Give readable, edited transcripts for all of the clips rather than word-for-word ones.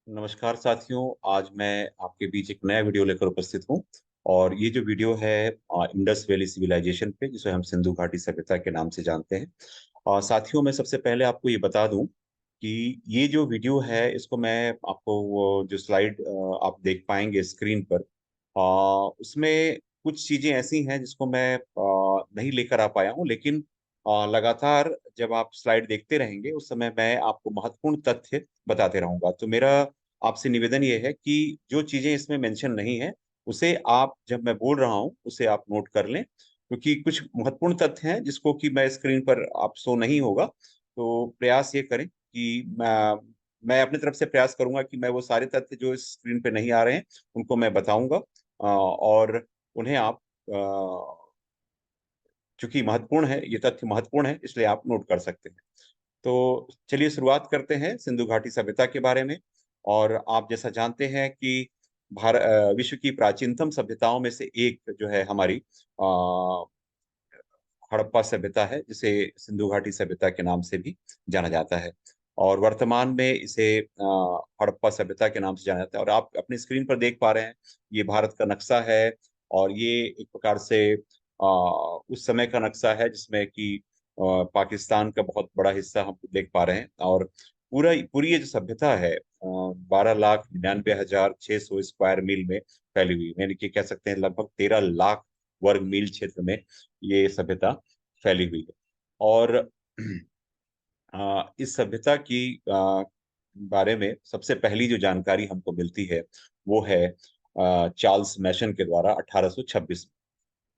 नमस्कार साथियों। आज मैं आपके बीच एक नया वीडियो लेकर उपस्थित हूँ। और ये जो वीडियो है इंडस वैली सिविलाइजेशन पे, जिसे हम सिंधु घाटी सभ्यता के नाम से जानते हैं। और साथियों, मैं सबसे पहले आपको ये बता दूं कि ये जो वीडियो है इसको मैं आपको वो जो स्लाइड आप देख पाएंगे स्क्रीन पर, उसमें कुछ चीजें ऐसी हैं जिसको मैं नहीं लेकर आ पाया हूँ, लेकिन लगातार जब आप स्लाइड देखते रहेंगे उस समय मैं आपको महत्वपूर्ण तथ्य बताते रहूंगा। तो मेरा आपसे निवेदन ये है कि जो चीजें इसमें मेंशन नहीं है उसे आप, जब मैं बोल रहा हूं, उसे आप नोट कर लें, क्योंकि कुछ महत्वपूर्ण तथ्य हैं जिसको कि मैं स्क्रीन पर आप शो नहीं होगा। तो प्रयास ये करें कि मैं अपनी तरफ से प्रयास करूंगा कि मैं वो सारे तथ्य जो इस स्क्रीन पे नहीं आ रहे हैं उनको मैं बताऊंगा। और उन्हें आप, चूंकि महत्वपूर्ण है, ये तथ्य महत्वपूर्ण है, इसलिए आप नोट कर सकते हैं। तो चलिए शुरुआत करते हैं सिंधु घाटी सभ्यता के बारे में। और आप जैसा जानते हैं कि विश्व की प्राचीनतम सभ्यताओं में से एक जो है हमारी हड़प्पा सभ्यता है, जिसे सिंधु घाटी सभ्यता के नाम से भी जाना जाता है। और वर्तमान में इसे हड़प्पा सभ्यता के नाम से जाना जाता है। और आप अपनी स्क्रीन पर देख पा रहे हैं, ये भारत का नक्शा है। और ये एक प्रकार से उस समय का नक्शा है जिसमें कि पाकिस्तान का बहुत बड़ा हिस्सा हम देख पा रहे हैं। और पूरी ये जो सभ्यता है 12,99,600 स्क्वायर मील में फैली हुई, यानी कि कह सकते हैं लगभग 13 लाख वर्ग मील क्षेत्र में ये सभ्यता फैली हुई है। और इस सभ्यता की बारे में सबसे पहली जो जानकारी हमको मिलती है वो है चार्ल्स मैशन के द्वारा 1826 में।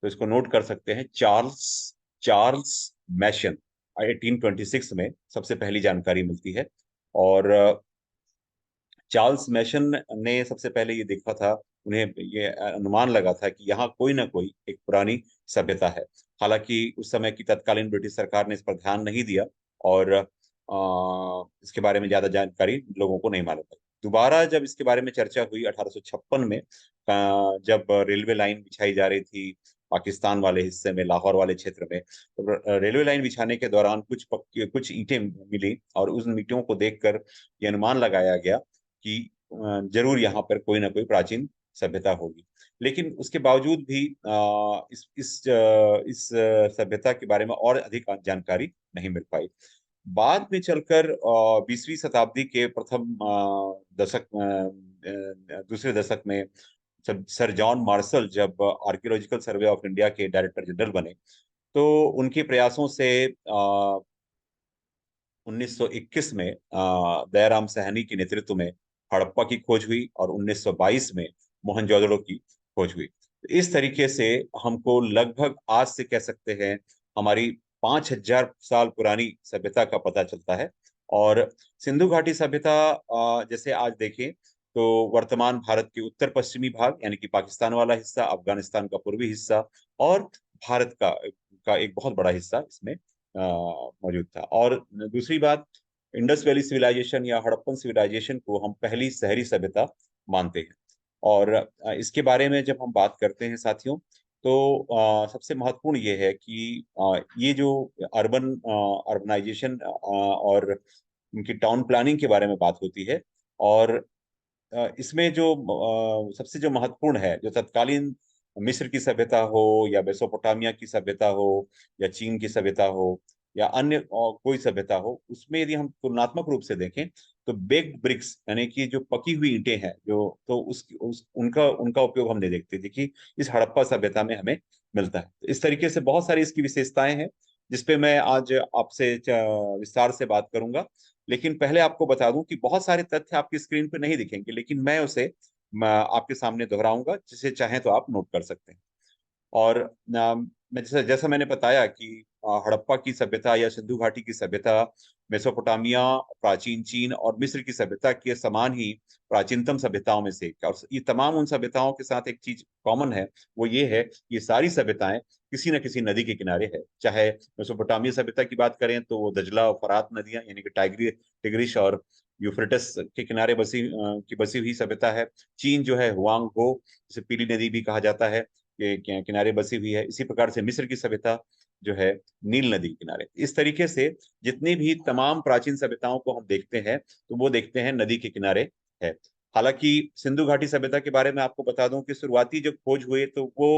तो इसको नोट कर सकते हैं, चार्ल्स चार्ल्स मैशन 1826 में सबसे पहली जानकारी मिलती है। और चार्ल्स मैशन ने सबसे पहले ये देखा था, उन्हें ये अनुमान लगा था कि यहाँ कोई ना कोई एक पुरानी सभ्यता है। हालांकि उस समय की तत्कालीन ब्रिटिश सरकार ने इस पर ध्यान नहीं दिया, और इसके बारे में ज्यादा जानकारी लोगों को नहीं मालूम है। दोबारा जब इसके बारे में चर्चा हुई 1856 में, जब रेलवे लाइन बिछाई जा रही थी पाकिस्तान वाले हिस्से में, लाहौर वाले क्षेत्र में, तो रेलवे लाइन बिछाने के दौरान कुछ ईंटें मिली, और उन ईंटों को देखकर ये अनुमान लगाया गया कि जरूर यहाँ पर कोई ना कोई प्राचीन सभ्यता होगी। लेकिन उसके बावजूद भी इस सभ्यता के बारे में और अधिक जानकारी नहीं मिल पाई। बाद में चलकर 20वीं शताब्दी के प्रथम दूसरे दशक में सर जॉन मार्शल जब आर्कियोलॉजिकल सर्वे ऑफ इंडिया के डायरेक्टर जनरल बने, तो उनके प्रयासों से 1921 में दयाराम साहनी के नेतृत्व में हड़प्पा की खोज हुई, और 1922 में मोहनजोदड़ो की खोज हुई। तो इस तरीके से हमको लगभग आज से कह सकते हैं हमारी 5,000 साल पुरानी सभ्यता का पता चलता है। और सिंधु घाटी सभ्यता जैसे आज देखें तो वर्तमान भारत के उत्तर पश्चिमी भाग, यानी कि पाकिस्तान वाला हिस्सा, अफगानिस्तान का पूर्वी हिस्सा, और भारत का एक बहुत बड़ा हिस्सा इसमें मौजूद था। और दूसरी बात, इंडस वैली सिविलाइजेशन या हड़प्पन सिविलाइजेशन को हम पहली शहरी सभ्यता मानते हैं। और इसके बारे में जब हम बात करते हैं साथियों, तो सबसे महत्वपूर्ण ये है कि ये जो अर्बनाइजेशन और उनकी टाउन प्लानिंग के बारे में बात होती है। और इसमें जो सबसे जो महत्वपूर्ण है, जो तत्कालीन मिस्र की सभ्यता हो, या मेसोपोटामिया की सभ्यता हो, या चीन की सभ्यता हो, या अन्य कोई सभ्यता हो, उसमें यदि हम तुलनात्मक रूप से देखें तो बेक्ड ब्रिक्स, यानी कि जो पकी हुई ईंटें हैं, जो तो उनका उनका उपयोग हम नहीं देखते। देखिए, इस हड़प्पा सभ्यता में हमें मिलता है। तो इस तरीके से बहुत सारी इसकी विशेषताएं हैं जिसपे मैं आज आपसे विस्तार से बात करूंगा। लेकिन पहले आपको बता दूं कि बहुत सारे तथ्य आपकी स्क्रीन पे नहीं दिखेंगे, लेकिन मैं आपके सामने दोहराऊंगा, जिसे चाहें तो आप नोट कर सकते हैं। और मैं जैसा जैसा मैंने बताया कि हड़प्पा की सभ्यता या सिंधु घाटी की सभ्यता मेसोपोटामिया, प्राचीन चीन और मिस्र की सभ्यता के समान ही प्राचीनतम सभ्यताओं में से एक है। और ये तमाम उन सभ्यताओं के साथ एक चीज कॉमन है, वो ये है कि ये सारी सभ्यताएं किसी न किसी नदी के किनारे है। चाहे मेसोपोटामिया सभ्यता की बात करें तो वो दजला और फरात नदियां, यानी कि टिग्रिश और यूफ्रेटस के किनारे बसी हुई सभ्यता है। चीन जो है हुआंग हो, जिसे पीली नदी भी कहा जाता है, के किनारे बसी हुई है। इसी प्रकार से मिस्र की सभ्यता जो है नील नदी के किनारे। इस तरीके से जितनी भी तमाम प्राचीन सभ्यताओं को हम देखते हैं तो वो देखते हैं नदी के किनारे है। हालांकि सिंधु घाटी सभ्यता के बारे में आपको बता दूं कि शुरुआती जब खोज हुए तो वो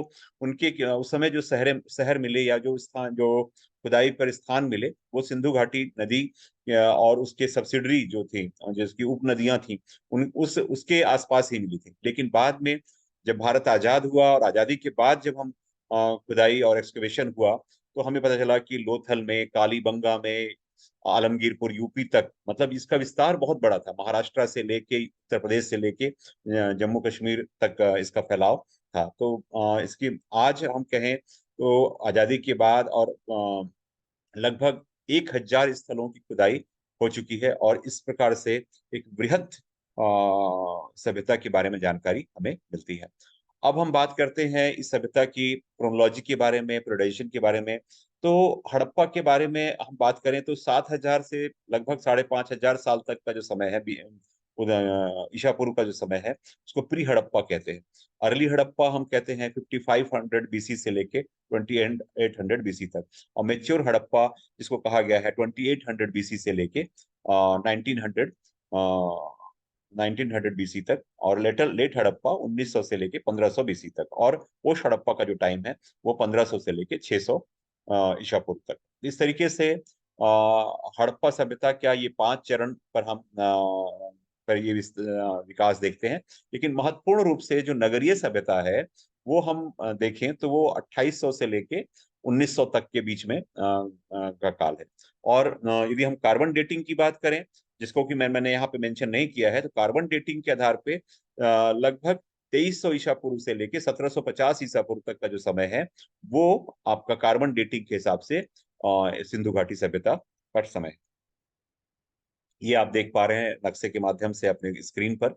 उनके उस समय जो शहर शहर मिले या जो स्थान जो खुदाई पर स्थान मिले वो सिंधु घाटी नदी और उसके सब्सिडरी जो थी जिसकी उप नदियां थी उन उसके आसपास ही मिली थी। लेकिन बाद में जब भारत आजाद हुआ और आजादी के बाद जब हम खुदाई और एक्सकवेशन हुआ तो हमें पता चला कि लोथल में, कालीबंगा में, आलमगीरपुर यूपी तक, मतलब इसका विस्तार बहुत बड़ा था। महाराष्ट्र से लेके उत्तर प्रदेश से लेके जम्मू कश्मीर तक इसका फैलाव था। तो इसकी आज हम कहें तो आजादी के बाद और लगभग 1,000 स्थलों की खुदाई हो चुकी है और इस प्रकार से एक बृहद सभ्यता के बारे में जानकारी हमें मिलती है। अब हम बात करते हैं इस सभ्यता की क्रोनोलॉजी के बारे में, प्रोडाइजेशन के बारे में। तो हड़प्पा के बारे में हम बात करें तो 7,000 से लगभग 5,500 साल तक का जो समय है, ईसा पूर्व का जो समय है, उसको प्री हड़प्पा कहते हैं। अर्ली हड़प्पा हम कहते हैं 5500 बीसी से लेके 2800 बीसी तक, और मेच्योर हड़प्पा जिसको कहा गया है 2800 बीसी से लेके 1900 1900 बीसी तक, और लेट हड़प्पा 1900 से लेके 1500 बीसी तक, और पोस्ट हड़प्पा का जो टाइम है वो 1500 से लेके 600 ईसा पूर्व तक। इस तरीके से हड़प्पा सभ्यता क्या ये 5 चरण पर हम पर ये विकास देखते हैं। लेकिन महत्वपूर्ण रूप से जो नगरीय सभ्यता है वो हम देखें तो वो 2800 से लेके 1900 तक के बीच में का काल है। और यदि हम कार्बन डेटिंग की बात करें, जिसको कि मैंने यहाँ पे मेंशन नहीं किया है, तो कार्बन डेटिंग के आधार पे लगभग 2300 ईसा पूर्व से लेके 1750 ईसा पूर्व तक का जो समय है वो आपका कार्बन डेटिंग के हिसाब से सिंधु घाटी सभ्यता का समय है। ये आप देख पा रहे हैं नक्शे के माध्यम से अपने स्क्रीन पर।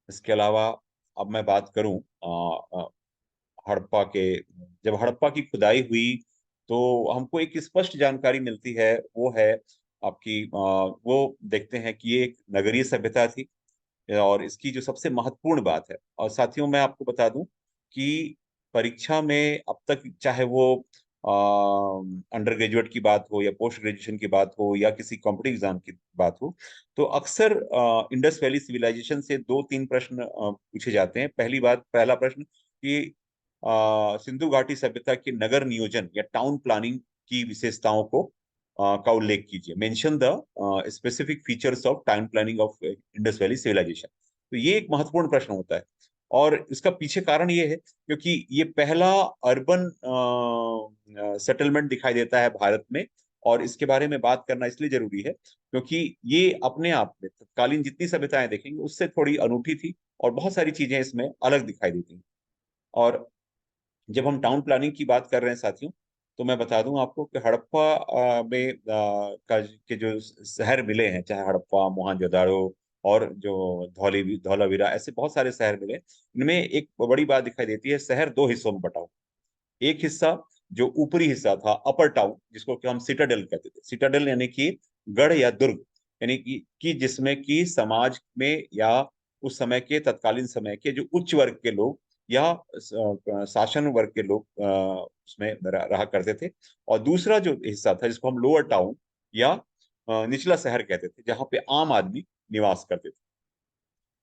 इसके अलावा अब मैं बात करूं हड़प्पा के, जब हड़प्पा की खुदाई हुई तो हमको एक स्पष्ट जानकारी मिलती है, वो है आपकी वो देखते हैं कि ये एक नगरीय सभ्यता थी। और इसकी जो सबसे महत्वपूर्ण बात है, और साथियों मैं आपको बता दूं कि परीक्षा में अब तक चाहे वो अंडर ग्रेजुएट की बात हो या पोस्ट ग्रेजुएशन की बात हो या किसी कॉम्पिटिटिव एग्जाम की बात हो, तो अक्सर इंडस वैली सिविलाइजेशन से 2-3 प्रश्न पूछे जाते हैं। पहला प्रश्न कि सिंधु घाटी सभ्यता के नगर नियोजन या टाउन प्लानिंग की विशेषताओं को का उल्लेख कीजिए। Mention the specific features of town planning of Indus valley civilisation. तो ये एक महत्वपूर्ण प्रश्न होता है, और इसका पीछे कारण ये है क्योंकि ये पहला अर्बन सेटलमेंट दिखाई देता है भारत में। और इसके बारे में बात करना इसलिए जरूरी है क्योंकि ये अपने आप में तत्कालीन जितनी सभ्यताएं देखेंगे उससे थोड़ी अनूठी थी, और बहुत सारी चीजें इसमें अलग दिखाई देती हैं। और जब हम टाउन प्लानिंग की बात कर रहे हैं साथियों, तो मैं बता दूं आपको कि हड़प्पा में के जो शहर मिले हैं, चाहे हड़प्पा, मोहनजोदाड़ो और जो धौलावीरा, ऐसे बहुत सारे शहर मिले। इनमें एक बड़ी बात दिखाई देती है, शहर दो हिस्सों में बटा हुआ। एक हिस्सा जो ऊपरी हिस्सा था, अपर टाउन, जिसको कि हम सिटाडेल कहते थे। सिटाडेल यानी कि गढ़ या दुर्ग, यानी कि जिसमें कि समाज में या उस समय के तत्कालीन समय के जो उच्च वर्ग के लोग या शासन वर्ग के लोग उसमें रहा करते थे। और दूसरा जो हिस्सा था जिसको हम लोअर टाउन या निचला शहर कहते थे, जहाँ पे आम आदमी निवास करते थे।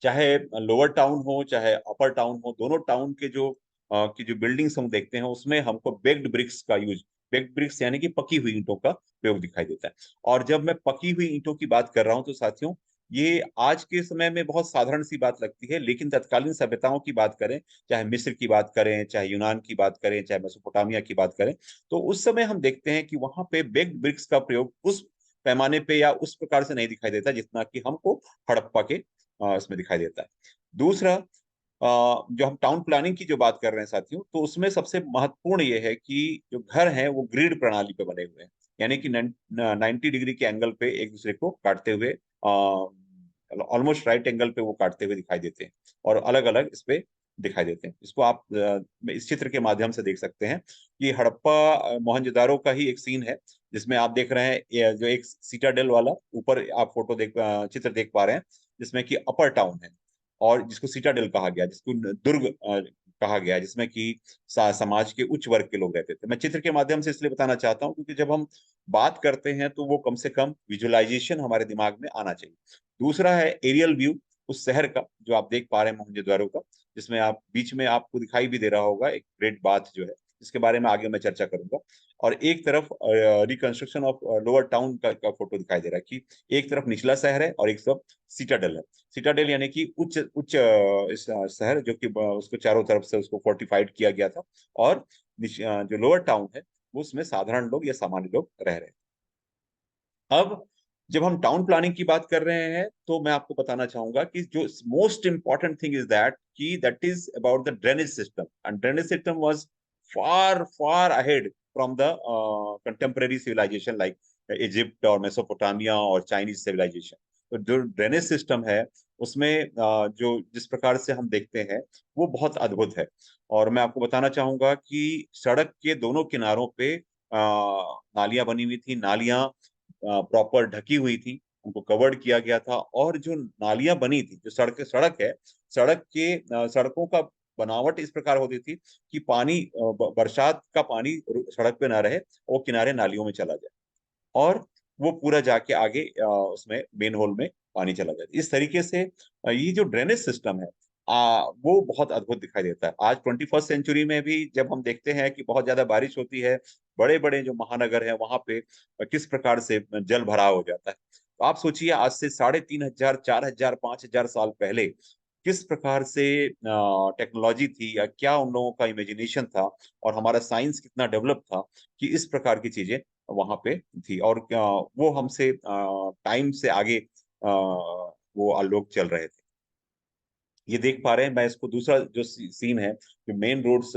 चाहे लोअर टाउन हो चाहे अपर टाउन हो, दोनों टाउन के जो बिल्डिंग्स हम देखते हैं उसमें हमको बेक्ड ब्रिक्स का यूज, बेक्ड ब्रिक्स यानी कि पकी हुई ईंटों का प्रयोग दिखाई देता है। और जब मैं पकी हुई ईंटों की बात कर रहा हूं तो साथियों, ये आज के समय में बहुत साधारण सी बात लगती है, लेकिन तत्कालीन सभ्यताओं की बात करें, चाहे मिस्र की बात करें, चाहे यूनान की बात करें, चाहे मेसोपोटामिया की बात करें, तो उस समय हम देखते हैं कि वहां पे बेक्ड ब्रिक्स का प्रयोग उस पैमाने पे या उस प्रकार से नहीं दिखाई देता जितना कि हमको हड़प्पा के इसमें दिखाई देता है। दूसरा, जो हम टाउन प्लानिंग की जो बात कर रहे हैं साथियों, तो उसमें सबसे महत्वपूर्ण ये है कि जो घर हैं वो ग्रिड प्रणाली पे बने हुए हैं, यानी कि 90 डिग्री के एंगल पे एक दूसरे को काटते हुए, ऑलमोस्ट राइट एंगल पे वो काटते हुए दिखाई देते हैं, और अलग अलग इस पे दिखाई देते हैं। इसको आप इस चित्र के माध्यम से देख सकते हैं कि हड़प्पा मोहनजोदारो का ही एक सीन है, जिसमें आप देख रहे हैं जो एक सीटाडेल वाला ऊपर आप चित्र देख पा रहे हैं, जिसमें कि अपर टाउन है और जिसको सिटाडेल कहा गया, जिसको दुर्ग कहा गया है, जिसमें कि समाज के उच्च वर्ग के लोग रहते थे। मैं चित्र के माध्यम से इसलिए बताना चाहता हूँ क्योंकि जब हम बात करते हैं तो वो कम से कम विजुअलाइजेशन हमारे दिमाग में आना चाहिए। दूसरा है एरियल व्यू उस शहर का जो आप देख पा रहे हैं मोहनजोदड़ो का, जिसमें आप बीच में आपको दिखाई भी दे रहा होगा एक ग्रेट बाथ जो है, जिसके बारे में आगे मैं चर्चा करूंगा। और एक तरफ रिकंस्ट्रक्शन ऑफ लोअर टाउन का फोटो दिखाई दे रहा है कि एक तरफ निचला शहर है और एक तरफ सिटाडेल है। सिटाडेल यानी कि उच्च उच्च शहर जो कि उसको चारों तरफ से उसको फोर्टिफाइड किया गया था, और जो लोअर टाउन है वो उसमें साधारण लोग या सामान्य लोग रह रहे हैं। अब जब हम टाउन प्लानिंग की बात कर रहे हैं तो मैं आपको बताना चाहूंगा कि जो most important thing is that कि that is about the drainage system, and drainage system was far far ahead from the contemporary civilisation like Egypt और मेसोपोटामिया और चाइनीज सिविलाइजेशन। तो जो ड्रेनेज सिस्टम है उसमें जो जिस प्रकार से हम देखते हैं वो बहुत अद्भुत है। और मैं आपको बताना चाहूंगा कि सड़क के दोनों किनारों पे नालियां बनी हुई थी, नालियां प्रॉपर ढकी हुई थी, उनको कवर्ड किया गया था। और जो नालियां बनी थी, जो सड़क है, सड़कों का बनावट इस प्रकार होती थी कि पानी बरसात का पानी सड़क पे ना रहे, वो किनारे नालियों में चला जाए और वो पूरा जाके आगे उसमें मेन होल में पानी चला जाए। इस तरीके से ये जो ड्रेनेज सिस्टम है वो बहुत अद्भुत दिखाई देता है। आज 21st सेंचुरी में भी जब हम देखते हैं कि बहुत ज्यादा बारिश होती है, बड़े बड़े जो महानगर हैं वहां पे किस प्रकार से जल भराव हो जाता है। तो आप सोचिए आज से 3,500, 4,000, 5,000 साल पहले किस प्रकार से टेक्नोलॉजी थी, या क्या उन लोगों का इमेजिनेशन था, और हमारा साइंस कितना डेवलप था कि इस प्रकार की चीजें वहां पे थी। और वो हमसे टाइम से आगे वो लोग चल रहे थे। ये देख पा रहे हैं, मैं इसको दूसरा जो सीन है, जो मेन रोड्स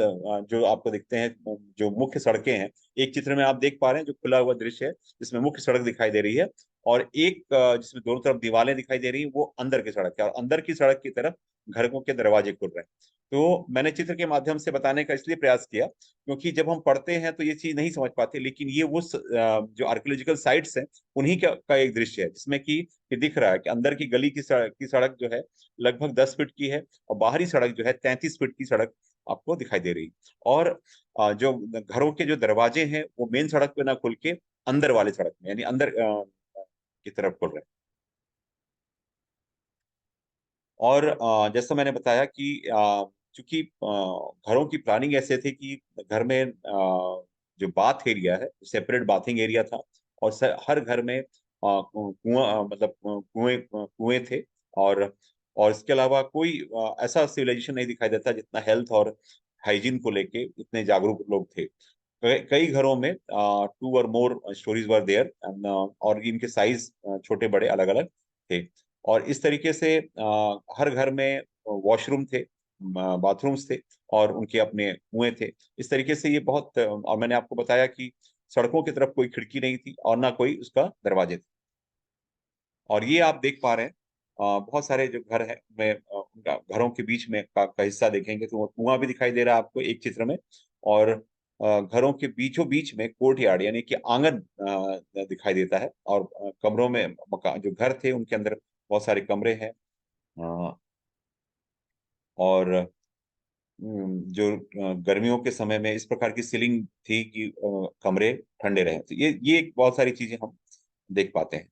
जो आपको दिखते हैं, जो मुख्य सड़कें हैं, एक चित्र में आप देख पा रहे हैं जो खुला हुआ दृश्य है जिसमें मुख्य सड़क दिखाई दे रही है, और एक जिसमें दोनों तरफ दीवारें दिखाई दे रही हैं, वो अंदर की सड़क है, और अंदर की सड़क की तरफ घरों के दरवाजे खुल रहे हैं। तो मैंने चित्र के माध्यम से बताने का इसलिए प्रयास किया क्योंकि जब हम पढ़ते हैं तो ये चीज नहीं समझ पाते, लेकिन ये वो जो आर्कियोलॉजिकल साइट्स हैं उन्हीं का एक दृश्य है, जिसमें कि दिख रहा है कि अंदर की गली की सड़क जो है लगभग 10 फीट की है, और बाहरी सड़क जो है 33 फीट की सड़क आपको दिखाई दे रही है। और जो घरों के जो दरवाजे हैं वो मेन सड़क पे ना खुल के अंदर वाले सड़क में, यानी अंदर की तरफ खुल रहे हैं। और जैसा मैंने बताया कि चूंकि घरों की प्लानिंग ऐसे थी कि घर में जो बाथ एरिया है सेपरेट बाथिंग एरिया था, और हर घर में कुआं मतलब कुएं कुएं थे। और इसके अलावा कोई ऐसा सिविलाइजेशन नहीं दिखाई देता जितना हेल्थ और हाइजीन को लेके इतने जागरूक लोग थे। कई घरों में 2 और मोर स्टोरीज वर देयर, और इनके साइज छोटे बड़े अलग अलग थे। और इस तरीके से हर घर में वॉशरूम थे, बाथरूम्स थे, और उनके अपने कुएं थे। इस तरीके से ये बहुत और मैंने आपको बताया कि सड़कों की तरफ कोई खिड़की नहीं थी और ना कोई उसका दरवाजे थे। और ये आप देख पा रहे हैं बहुत सारे जो घर हैं में उनका घरों के बीच में का हिस्सा देखेंगे तो वो कुआं भी दिखाई दे रहा है आपको एक चित्र में। और घरों के बीचों बीच में कोर्ट यार्ड यानी कि आंगन दिखाई देता है। और कमरों में मकान जो घर थे उनके अंदर बहुत सारे कमरे हैं। अ, और जो गर्मियों के समय में इस प्रकार की सीलिंग थी कि कमरे ठंडे रहे। तो ये बहुत सारी चीजें हम देख पाते हैं।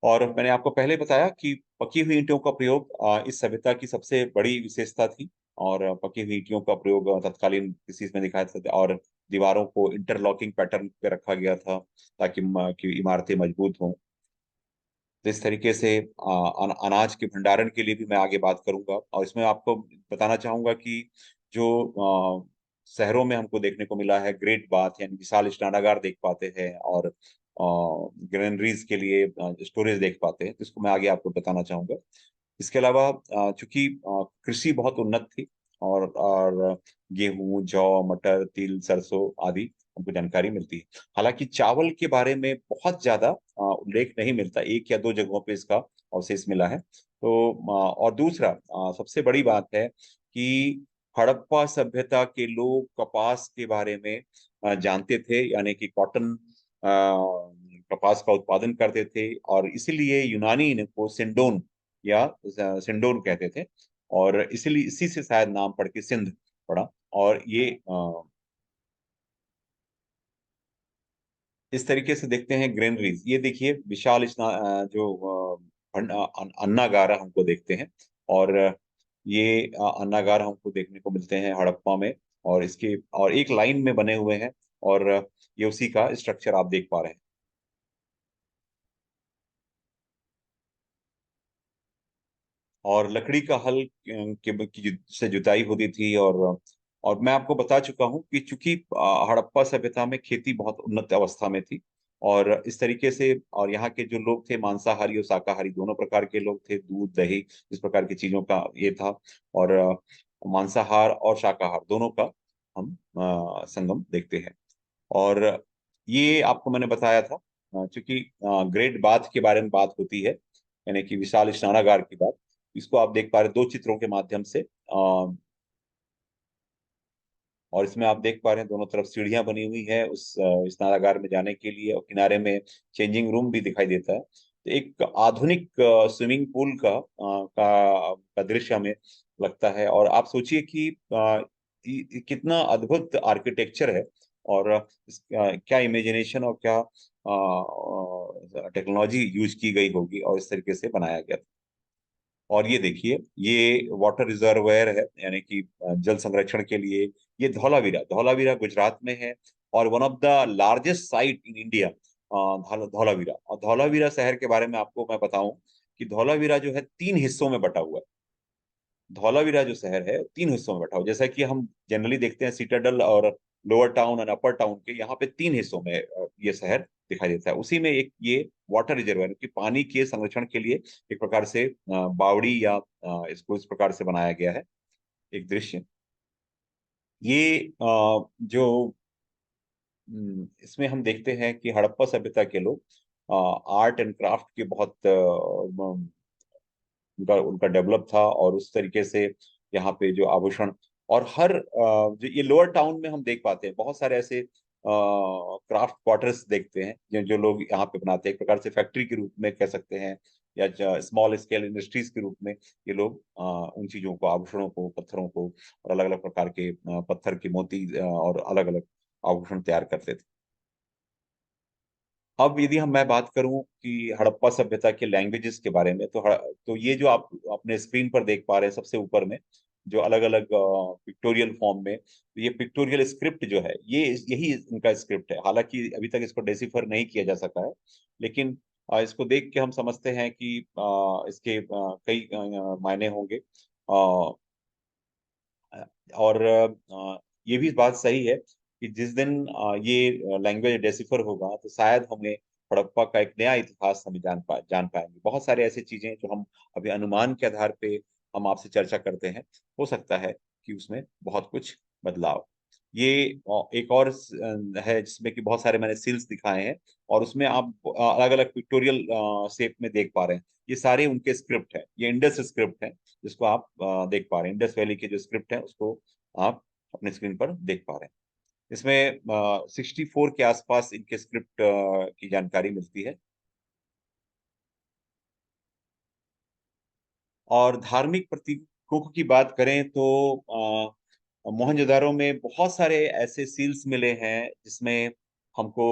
और मैंने आपको पहले बताया कि पकी हुई ईंटों का प्रयोग इस सभ्यता की सबसे बड़ी विशेषता थी। और पकी हुई ईंटों का प्रयोग तत्कालीन किसी में दिखाया था, और दीवारों को इंटरलॉकिंग पैटर्न पे रखा गया था ताकि कि इमारतें मजबूत हों। तो इस तरीके से अनाज के भंडारण के लिए भी मैं आगे बात करूंगा। और इसमें आपको बताना चाहूंगा कि जो शहरों में हमको देखने को मिला है ग्रेट बाथ यानी विशाल स्नानागार देख पाते हैं, और ग्रेनरीज के लिए स्टोरेज देख पाते हैं, तो इसको मैं आगे आपको बताना चाहूंगा। इसके अलावा चूंकि कृषि बहुत उन्नत थी, और गेहूं, जौ, मटर, तिल, सरसों आदि हमको जानकारी मिलती है। हालांकि चावल के बारे में बहुत ज्यादा उल्लेख नहीं मिलता, एक या दो जगहों पे इसका अवशेष मिला है। तो और दूसरा सबसे बड़ी बात है कि हड़प्पा सभ्यता के लोग कपास के बारे में जानते थे, यानी कि कॉटन कपास का उत्पादन करते थे, और इसीलिए यूनानी इनको सिंडोन या सिंडोन कहते थे। और इसीलिए इसी से शायद नाम पड़ के सिंध पड़ा। और ये इस तरीके से देखते हैं ग्रेनरीज। ये देखिए विशाल जो अन्नागार हमको देखते हैं। और ये अन्नागार हमको देखने को मिलते हैं हड़प्पा में। और इसके और एक लाइन में बने हुए हैं। और ये उसी का स्ट्रक्चर आप देख पा रहे हैं। और लकड़ी का हल से जुताई होती थी। और मैं आपको बता चुका हूँ कि चूंकि हड़प्पा सभ्यता में खेती बहुत उन्नत अवस्था में थी। और इस तरीके से और यहाँ के जो लोग थे मांसाहारी और शाकाहारी दोनों प्रकार के लोग थे। दूध दही इस प्रकार की चीजों का ये था। और मांसाहार और शाकाहार दोनों का हम संगम देखते हैं। और ये आपको मैंने बताया था चूंकि ग्रेट बाथ के बारे में बात होती है, यानी कि विशाल स्नानागार की बात। इसको आप देख पा रहे दो चित्रों के माध्यम से। और इसमें आप देख पा रहे हैं दोनों तरफ सीढ़ियां बनी हुई है उस स्नानागार में जाने के लिए। और किनारे में चेंजिंग रूम भी दिखाई देता है। तो एक आधुनिक स्विमिंग पूल का दृश्य हमें लगता है। और आप सोचिए कि कितना अद्भुत आर्किटेक्चर है। और क्या इमेजिनेशन और क्या टेक्नोलॉजी यूज की गई होगी और इस तरीके से बनाया गया था। और ये देखिए ये वाटर रिजर्वायर है, यानी कि जल संरक्षण के लिए। ये धौलावीरा धौलावीरा गुजरात में है। और one of the largest site in India Dholavira. और धौलावीरा शहर के बारे में आपको मैं बताऊं कि धौलावीरा जो है तीन हिस्सों में बटा हुआ है। धौलावीरा जो शहर है तीन हिस्सों में बटा हुआ, जैसा कि हम जनरली देखते हैं सिटाडल और लोअर टाउन और अपर टाउन के, यहाँ पे तीन हिस्सों में ये शहर दिखाई देता है। उसी में एक ये वाटर रिजर्वायर की पानी के संरक्षण के लिए एक प्रकार से बावड़ी या इसको इस प्रकार से बनाया गया है एक दृश्य। ये जो इसमें हम देखते हैं कि हड़प्पा सभ्यता के लोग आर्ट एंड क्राफ्ट के बहुत उनका उनका डेवलप था। और उस तरीके से यहाँ पे जो आभूषण और हर जो ये लोअर टाउन में हम देख पाते हैं बहुत सारे ऐसे क्राफ्ट क्वार्टर्स देखते हैं जो लोग यहाँ पे बनाते हैं, एक प्रकार से फैक्ट्री के रूप में कह सकते हैं या स्मॉल स्केल इंडस्ट्रीज के रूप में। ये लोग उन चीजों को आभूषणों को पत्थरों को और अलग अलग प्रकार के पत्थर के मोती और अलग अलग आभूषण तैयार करते थे। अब यदि मैं बात करूं कि हड़प्पा सभ्यता के लैंग्वेजेस के बारे में, तो ये जो आप अपने स्क्रीन पर देख पा रहे हैं सबसे ऊपर में जो अलग अलग पिक्टोरियल फॉर्म में, तो ये पिक्टोरियल स्क्रिप्ट जो है ये यही इनका स्क्रिप्ट है। हालांकि अभी तक इसको डेसिफर नहीं किया जा सका है, लेकिन इसको देख के हम समझते हैं कि इसके कई मायने होंगे। और ये भी बात सही है कि जिस दिन ये लैंग्वेज डेसिफर होगा तो शायद हमें हड़प्पा का एक नया इतिहास हमें जान पाएंगे। बहुत सारे ऐसी चीजें जो हम अभी अनुमान के आधार पे हम आपसे चर्चा करते हैं, हो सकता है कि उसमें बहुत कुछ बदलाव। ये एक और है जिसमें कि बहुत सारे मैंने सील्स दिखाए हैं। और उसमें आप अलग अलग पिक्टोरियल शेप में देख पा रहे हैं। ये सारे उनके स्क्रिप्ट है, ये इंडस स्क्रिप्ट है जिसको आप देख पा रहे हैं। इंडस वैली के जो स्क्रिप्ट है उसको आप अपने स्क्रीन पर देख पा रहे हैं। इसमें 64 के आसपास इनके स्क्रिप्ट की जानकारी मिलती है। और धार्मिक प्रतीकों की बात करें तो मोहनजोदारो में बहुत सारे ऐसे सील्स मिले हैं जिसमें हमको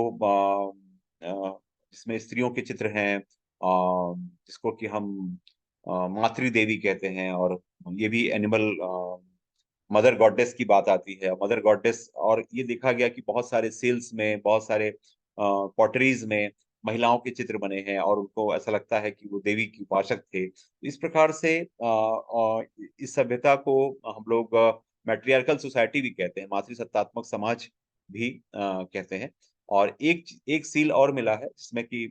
जिसमें स्त्रियों के चित्र हैं, जिसको कि हम मातृ देवी कहते हैं। और ये भी एनिमल मदर गॉडेस की बात आती है, मदर गॉडेस। और ये देखा गया कि बहुत सारे सेल्स में बहुत सारे पॉटरीज में महिलाओं के चित्र बने हैं और उनको ऐसा लगता है कि वो देवी की उपासक थे। इस प्रकार से इस सभ्यता को हम लोग मैट्रियार्कल सोसाइटी भी कहते हैं, मातृसत्तात्मक समाज भी कहते हैं। और एक एक सील और मिला है जिसमें कि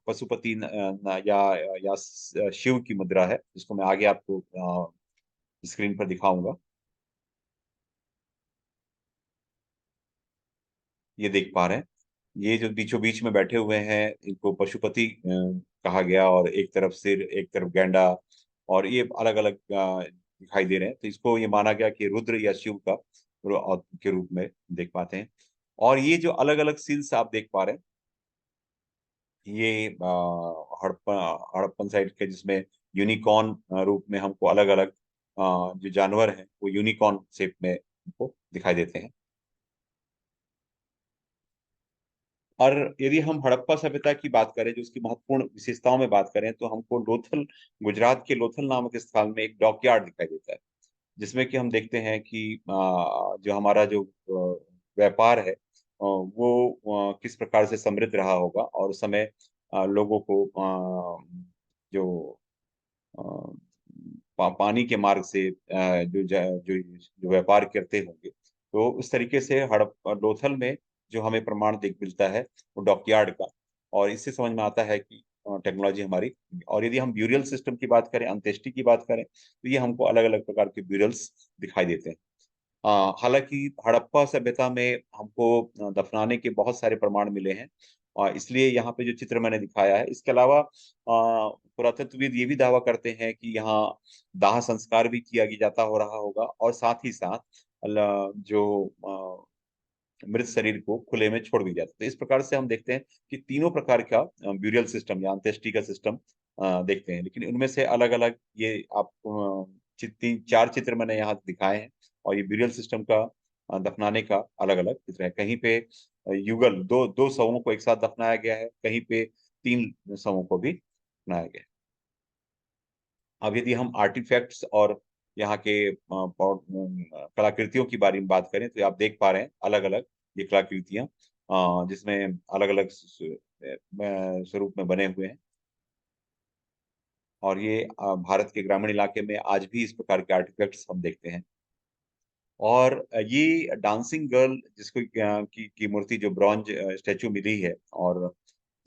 पशुपति या शिव की मुद्रा है, जिसको मैं आगे आपको स्क्रीन पर दिखाऊंगा। ये देख पा रहे हैं ये जो बीचों बीच में बैठे हुए हैं इनको पशुपति कहा गया। और एक तरफ सिर एक तरफ गैंडा, और ये अलग अलग दिखाई दे रहे हैं। तो इसको ये माना गया कि रुद्र या शिव का के रूप में देख पाते हैं। और ये जो अलग अलग सील्स आप देख पा रहे हैं ये हड़प्पन साइड के जिसमें यूनिकॉर्न रूप में हमको अलग अलग जो जानवर हैं वो यूनिकॉर्न शेप में हमको दिखाई देते हैं। और यदि हम हड़प्पा सभ्यता की बात करें, जो उसकी महत्वपूर्ण विशेषताओं में बात करें, तो हमको लोथल, गुजरात के लोथल नामक स्थान में एक डॉकयार्ड दिखाई देता है, जिसमें कि हम देखते हैं कि जो हमारा जो व्यापार है वो किस प्रकार से समृद्ध रहा होगा, और उस समय लोगों को जो अ, पानी के मार्ग से जो व्यापार करते होंगे, तो उस तरीके से हड़प लोथल में जो हमें प्रमाण देख मिलता है वो डॉकयार्ड का, और इससे समझ में आता है कि टेक्नोलॉजी हमारी। और यदि हम ब्यूरियल सिस्टम की बात करें, अंत्येष्टि की बात करें, तो ये हमको अलग अलग प्रकार के ब्यूरल्स दिखाई देते हैं। हालांकि हड़प्पा सभ्यता में हमको दफनाने के बहुत सारे प्रमाण मिले हैं, और इसलिए यहाँ पे जो चित्र मैंने दिखाया है, इसके अलावा पुरातत्वविद ये भी दावा करते हैं कि यहाँ दाह संस्कार भी किया जाता हो रहा होगा, और साथ ही साथ जो मृत शरीर को खुले में छोड़ भी जाता है। तो इस प्रकार से हम देखते हैं कि तीनों प्रकार का ब्यूरियल सिस्टम या अंत्येष्टि का सिस्टम देखते हैं, लेकिन उनमें से अलग अलग ये आप तीन चार चित्र मैंने यहाँ दिखाए हैं, और ये ब्यूरियल सिस्टम का दफनाने का अलग अलग चित्र है। कहीं पे युगल दो दो शवों को एक साथ दफनाया गया है, कहीं पे तीन शवों को भी दफनाया गया है। अब यदि हम आर्टिफैक्ट्स और यहाँ के कलाकृतियों की बारे में बात करें, तो आप देख पा रहे हैं अलग अलग ये कलाकृतियां, जिसमें अलग अलग स्वरूप में बने हुए हैं, और ये भारत के ग्रामीण इलाके में आज भी इस प्रकार के आर्टिफैक्ट्स हम देखते हैं। और ये डांसिंग गर्ल जिसको की मूर्ति, जो ब्रॉन्ज स्टैचू मिली है, और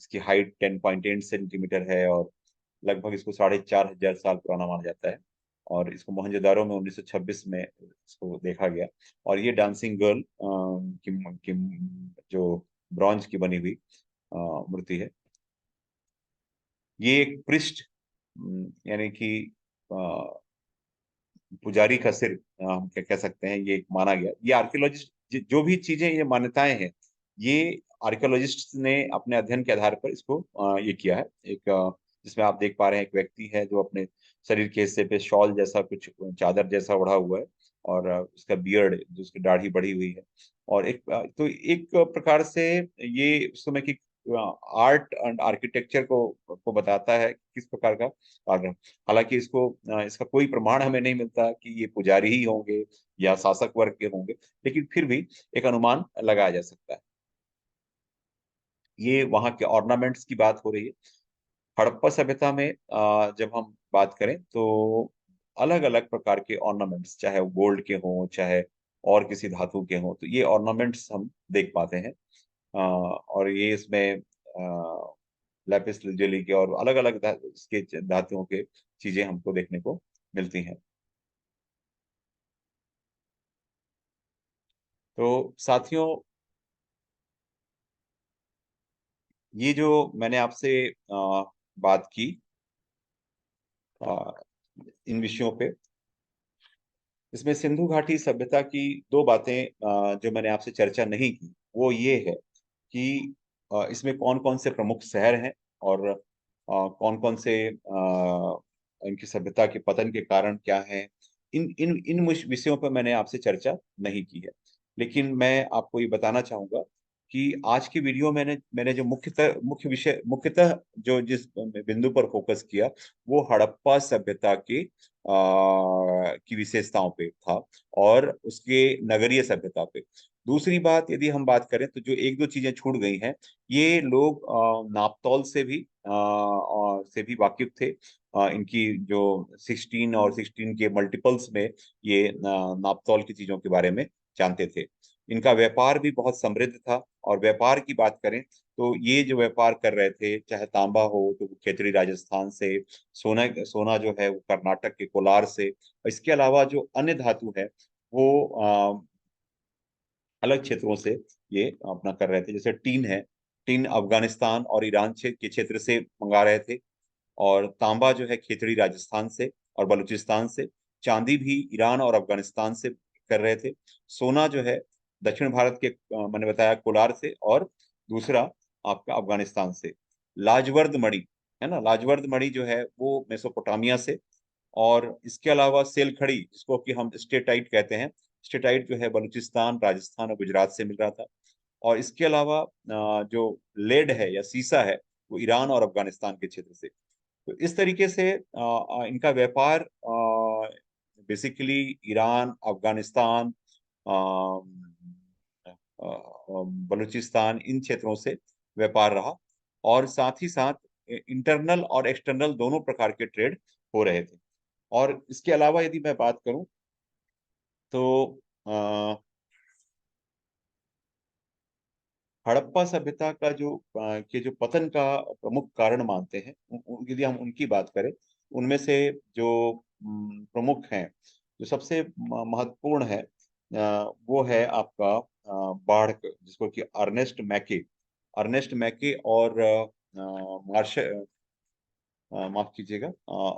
इसकी हाइट 10.8 सेंटीमीटर है, और लगभग इसको 4,500 साल पुराना माना जाता है, और इसको मोहनजोदारो में 1926 में इसको देखा गया। और ये डांसिंग गर्ल की जो ब्रॉन्ज की बनी हुई मूर्ति है। ये एक पृष्ठ, यानी कि पुजारी का सिर, हम क्या कह सकते हैं, ये माना गया। ये आर्कियोलॉजिस्ट जो भी चीजें, ये मान्यताएं हैं, ये आर्कियोलॉजिस्ट ने अपने अध्ययन के आधार पर इसको ये किया है। एक जिसमें आप देख पा रहे हैं एक व्यक्ति है जो अपने शरीर के हिस्से पे शॉल जैसा कुछ, चादर जैसा ओढ़ा हुआ है, और उसका बियर्ड, जो उसकी दाढ़ी बढ़ी हुई है, और एक तो एक प्रकार से ये उस समय की आर्ट एंड आर्किटेक्चर को बताता है कि किस प्रकार का कार्य। हालांकि इसका कोई प्रमाण हमें नहीं मिलता कि ये पुजारी ही होंगे या शासक वर्ग के होंगे, लेकिन फिर भी एक अनुमान लगाया जा सकता है। ये वहाँ के ऑर्नामेंट्स की बात हो रही है। हड़प्पा सभ्यता में जब हम बात करें, तो अलग अलग प्रकार के ऑर्नामेंट्स, चाहे वो गोल्ड के हों, चाहे और किसी धातु के हों, तो ये ऑर्नामेंट्स हम देख पाते हैं। और ये इसमें लैपिस lazuli के और अलग अलग इसके धातुओं के चीजें हमको देखने को मिलती हैं। तो साथियों, ये जो मैंने आपसे बात की अ, इन विषयों पे, इसमें सिंधु घाटी सभ्यता की दो बातें जो मैंने आपसे चर्चा नहीं की, वो ये है कि इसमें कौन कौन से प्रमुख शहर हैं, और कौन कौन से इनकी सभ्यता के पतन के कारण क्या हैं। इन इन इन विषयों पर मैंने आपसे चर्चा नहीं की है, लेकिन मैं आपको ये बताना चाहूंगा कि आज की वीडियो मैंने मैंने जो मुख्यतः जो जिस बिंदु पर फोकस किया, वो हड़प्पा सभ्यता की विशेषताओं पे था, और उसके नगरीय सभ्यता पे। दूसरी बात, यदि हम बात करें, तो जो एक दो चीजें छूट गई हैं, ये लोग नापतौल से भी वाकिफ थे। इनकी जो 16 और 16 के मल्टीपल्स में ये नापतौल की चीजों के बारे में जानते थे। इनका व्यापार भी बहुत समृद्ध था, और व्यापार की बात करें, तो ये जो व्यापार कर रहे थे, चाहे तांबा हो तो वो खेतड़ी राजस्थान से, सोना सोना जो है वो कर्नाटक के कोलार से, और इसके अलावा जो अन्य धातु है वो अलग क्षेत्रों से ये अपना कर रहे थे। जैसे टीन है, टीन अफगानिस्तान और ईरान के क्षेत्र से मंगा रहे थे, और तांबा जो है खेतड़ी राजस्थान से और बलूचिस्तान से, चांदी भी ईरान और अफगानिस्तान से कर रहे थे, सोना जो है दक्षिण भारत के मैंने बताया कोलार से, और दूसरा आपका अफगानिस्तान से। लाजवर्द मणि, है ना। लाजवर्द मणि जो है वो मेसोपोटामिया से, और इसके अलावा सेल खड़ी जिसको कि हम स्टेटाइट कहते हैं, स्टेटाइट जो है बलूचिस्तान, राजस्थान और गुजरात से मिल रहा था। और इसके अलावा जो लेड है या सीसा है वो ईरान और अफगानिस्तान के क्षेत्र से। तो इस तरीके से इनका व्यापार बेसिकली ईरान, अफगानिस्तान, बलूचिस्तान, इन क्षेत्रों से व्यापार रहा। और साथ ही साथ इंटरनल और एक्सटर्नल दोनों प्रकार के ट्रेड हो रहे थे। और इसके अलावा यदि मैं बात करूं तो हड़प्पा सभ्यता का जो पतन का प्रमुख कारण मानते हैं, यदि हम उनकी बात करें, उनमें से जो प्रमुख हैं, जो सबसे महत्वपूर्ण है, वो है आपका बाढ़ जिसको कि अर्नेस्ट मैके और मार्श माफ कीजिएगा,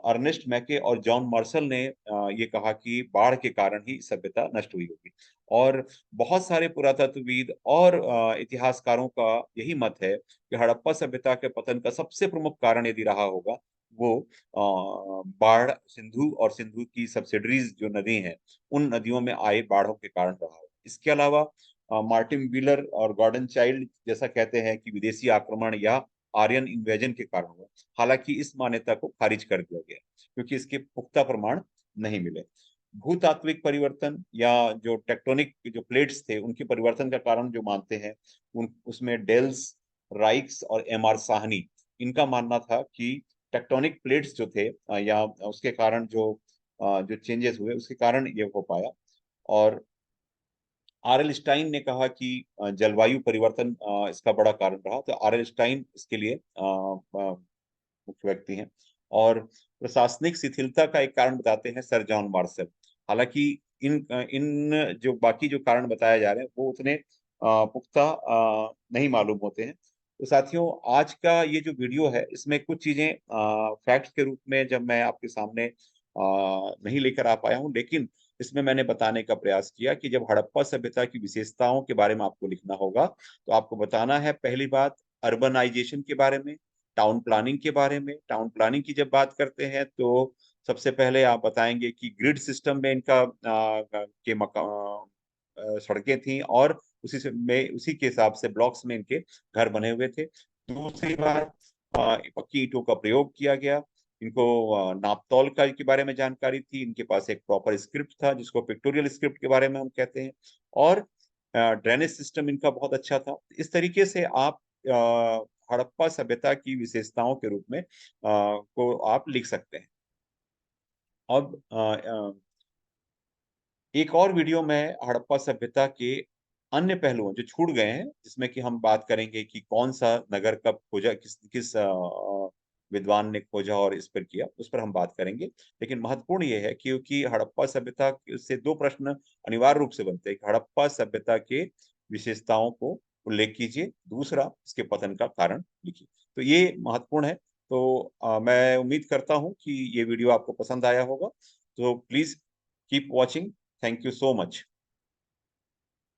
अर्नेस्ट मैके और जॉन मार्शल ने ये कहा कि बाढ़ के कारण ही सभ्यता नष्ट हुई होगी। और बहुत सारे पुरातत्वविद और इतिहासकारों का यही मत है कि हड़प्पा सभ्यता के पतन का सबसे प्रमुख कारण यदि रहा होगा वो बाढ़, सिंधु और सिंधु की सब्सिडरीज जो नदी हैं, उन नदियों में आए बाढ़ों के कारण रहा होगा। इसके अलावा मार्टिन व्हीलर और गॉर्डन चाइल्ड जैसा कहते हैं कि विदेशी आक्रमण या आर्यन इन्वेजन के कारण हुआ। हालांकि इस मान्यता को खारिज कर दिया गया क्योंकि इसके पुख्ता प्रमाण नहीं मिले। भूतात्विक परिवर्तन या जो टेक्टोनिक जो प्लेट्स थे उनके परिवर्तन का कारण जो मानते हैं, उसमें डेल्स, राइक्स और एमआर साहनी, इनका मानना था कि टेक्टोनिक प्लेट्स जो थे या उसके कारण जो चेंजेस हुए उसके कारण ये हो पाया। और आर एल स्टाइन ने कहा कि जलवायु परिवर्तन इसका बड़ा कारण रहा। तो आर एल स्टाइन इसके लिए मुख्य व्यक्ति हैं। और प्रशासनिक शिथिलता का एक कारण बताते हैं सर जॉन मार्शल। हालांकि इन इन जो बाकी जो कारण बताए जा रहे हैं वो उतने पुख्ता नहीं मालूम होते हैं। तो साथियों, आज का ये जो वीडियो है इसमें कुछ चीजें फैक्ट्स के रूप में जब मैं आपके सामने नहीं लेकर आ पाया हूँ, लेकिन इसमें मैंने बताने का प्रयास किया कि जब हड़प्पा सभ्यता की विशेषताओं के बारे में आपको लिखना होगा तो आपको बताना है, पहली बात अर्बनाइजेशन के बारे में, टाउन प्लानिंग के बारे में। टाउन प्लानिंग की जब बात करते हैं तो सबसे पहले आप बताएंगे कि ग्रिड सिस्टम में इनका सड़कें थी और उसी के हिसाब से ब्लॉक्स में इनके घर बने हुए थे। दूसरी बात, पक्की ईंटों का प्रयोग किया गया। इनको नापतौल का के बारे में जानकारी थी। इनके पास एक प्रॉपर स्क्रिप्ट था जिसको पिक्टोरियल स्क्रिप्ट के बारे में हम कहते हैं। और ड्रेनेज सिस्टम इनका बहुत अच्छा था। इस तरीके से आप हड़प्पा सभ्यता की विशेषताओं के रूप में को आप लिख सकते हैं। अब एक और वीडियो में हड़प्पा सभ्यता के अन्य पहलुओं जो छूट गए हैं, जिसमें कि हम बात करेंगे कि कौन सा नगर कब खोजा, किस किस विद्वान ने खोजा और इस पर किया, उस पर हम बात करेंगे। लेकिन महत्वपूर्ण ये है क्योंकि हड़प्पा सभ्यता से दो प्रश्न अनिवार्य रूप से बनते हैं कि हड़प्पा सभ्यता के विशेषताओं को उल्लेख कीजिए, दूसरा इसके पतन का कारण लिखिए। तो ये महत्वपूर्ण है। तो मैं उम्मीद करता हूं कि ये वीडियो आपको पसंद आया होगा। तो please keep watching. Thank you so much.